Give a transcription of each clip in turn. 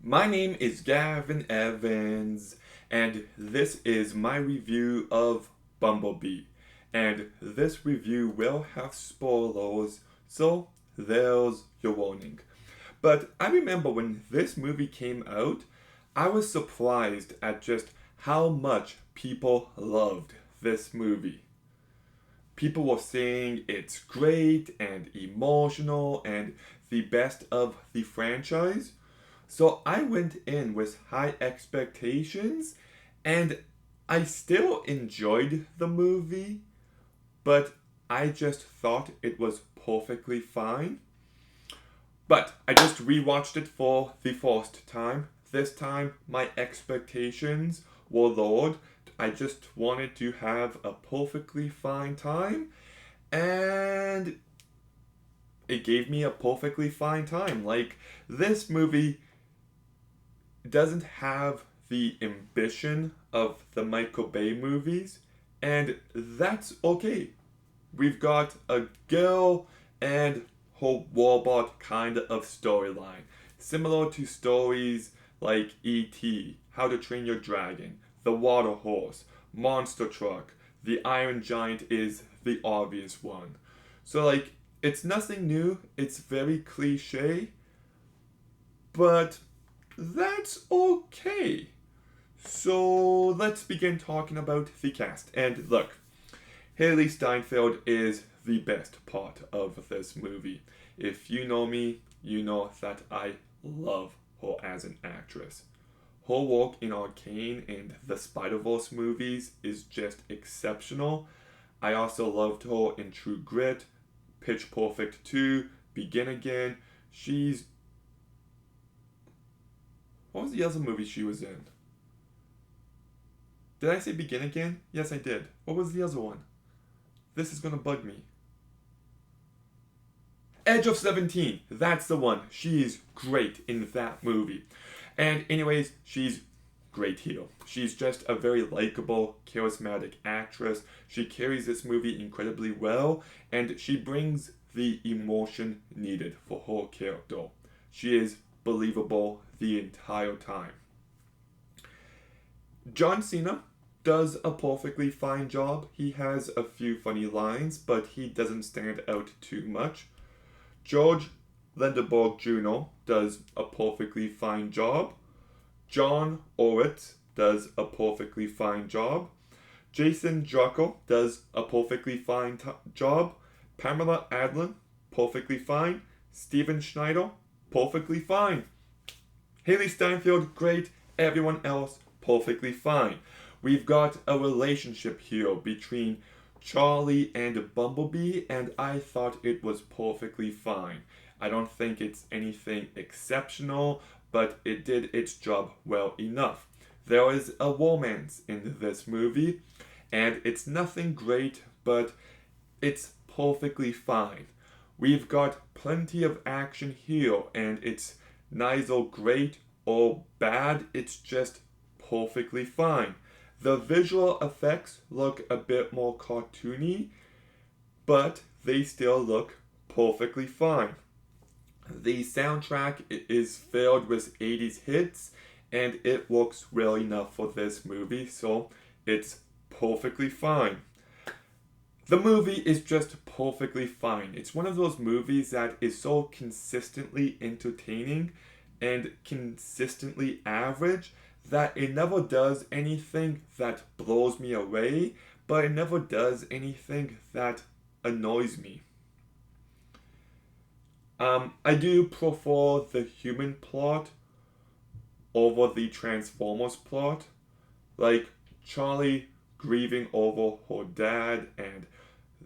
My name is Gavin Evans, and this is my review of Bumblebee. And this review will have spoilers, so there's your warning. But I remember when this movie came out, I was surprised at just how much people loved this movie. People were saying it's great and emotional and the best of the franchise. So I went in with high expectations and I still enjoyed the movie, but I just thought it was perfectly fine. But I just rewatched it for the first time. This time, my expectations were lowered. I just wanted to have a perfectly fine time, and it gave me a perfectly fine time. Like, this movie doesn't have the ambition of the Michael Bay movies, and that's okay. We've got a girl and her robot kind of storyline, similar to stories like E.T., How to Train Your Dragon, The Water Horse, Monster Truck, The Iron Giant is the obvious one. So, like, it's nothing new, it's very cliche, but that's okay. So let's begin talking about the cast. And look, Haley Steinfeld is the best part of this movie. If you know me, you know that I love her as an actress. Her work in Arcane and the Spider-Verse movies is just exceptional. I also loved her in True Grit, Pitch Perfect 2, Begin Again. She's... What was the other movie she was in? Did I say Begin Again? Yes, I did. What was the other one? This is gonna bug me. Edge of 17. That's the one. She's great in that movie. And anyways, she's great here. She's just a very likable, charismatic actress. She carries this movie incredibly well, and she brings the emotion needed for her character. She is believable the entire time. John Cena does a perfectly fine job. He has a few funny lines, but he doesn't stand out too much. George Lindenberg Jr. does a perfectly fine job. John Orwitz does a perfectly fine job. Jason Drucker does a perfectly fine job. Pamela Adlon, perfectly fine. Steven Schneider, perfectly fine. Haley Steinfeld, great. Everyone else, perfectly fine. We've got a relationship here between Charlie and Bumblebee, and I thought it was perfectly fine. I don't think it's anything exceptional, but it did its job well enough. There is a romance in this movie, and it's nothing great, but it's perfectly fine. We've got plenty of action here, and it's neither great or bad, it's just perfectly fine. The visual effects look a bit more cartoony, but they still look perfectly fine. The soundtrack is filled with 80s hits, and it works well enough for this movie, so it's perfectly fine. The movie is just perfectly fine. It's one of those movies that is so consistently entertaining and consistently average that it never does anything that blows me away, but it never does anything that annoys me. I do prefer the human plot over the Transformers plot. Like Charlie grieving over her dad and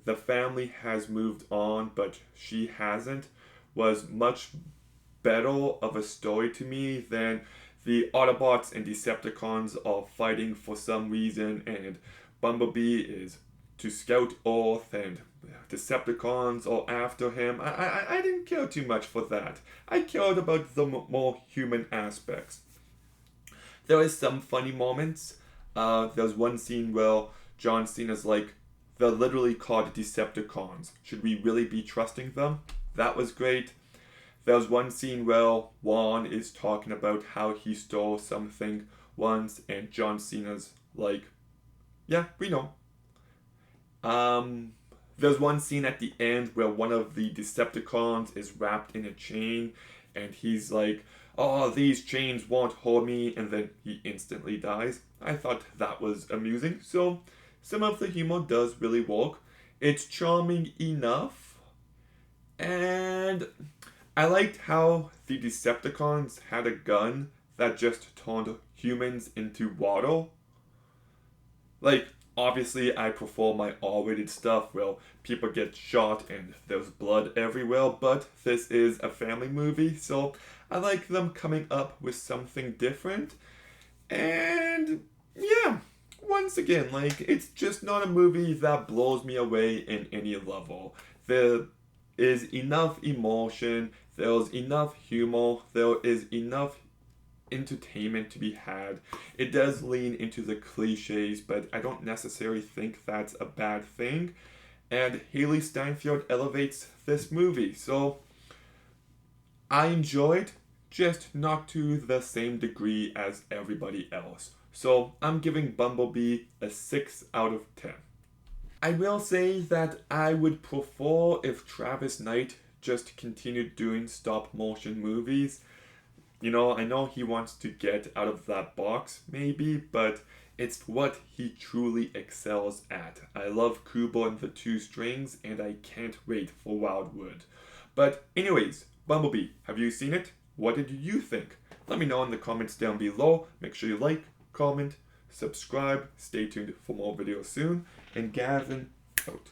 the family has moved on, but she hasn't, was much better of a story to me than the Autobots and Decepticons are fighting for some reason, and Bumblebee is to scout Earth, and Decepticons are after him. I didn't care too much for that. I cared about the more human aspects. There is some funny moments. There's one scene where John Cena's like, they're literally called Decepticons. Should we really be trusting them? That was great. There's one scene where Juan is talking about how he stole something once, and John Cena's like, yeah, we know. Um, there's one scene at the end where one of the Decepticons is wrapped in a chain, and he's like, "Oh, these chains won't hold me," and then he instantly dies. I thought that was amusing. So, some of the humor does really work. It's charming enough, and I liked how the Decepticons had a gun that just turned humans into water. Like, obviously, I prefer my R-rated stuff where people get shot and there's blood everywhere, but this is a family movie, so I like them coming up with something different. And yeah, once again, like, it's just not a movie that blows me away in any level. There is enough emotion, there's enough humor, there is enough entertainment to be had. It does lean into the cliches, but I don't necessarily think that's a bad thing. And Haley Steinfeld elevates this movie, so I enjoyed, just not to the same degree as everybody else. So I'm giving Bumblebee a 6 out of 10. I will say that I would prefer if Travis Knight just continued doing stop motion movies. You know, I know he wants to get out of that box, maybe, but it's what he truly excels at. I love Kubo and the Two Strings, and I can't wait for Wildwood. But, anyways, Bumblebee, have you seen it? What did you think? Let me know in the comments down below. Make sure you like, comment, subscribe, stay tuned for more videos soon, and Gavin out.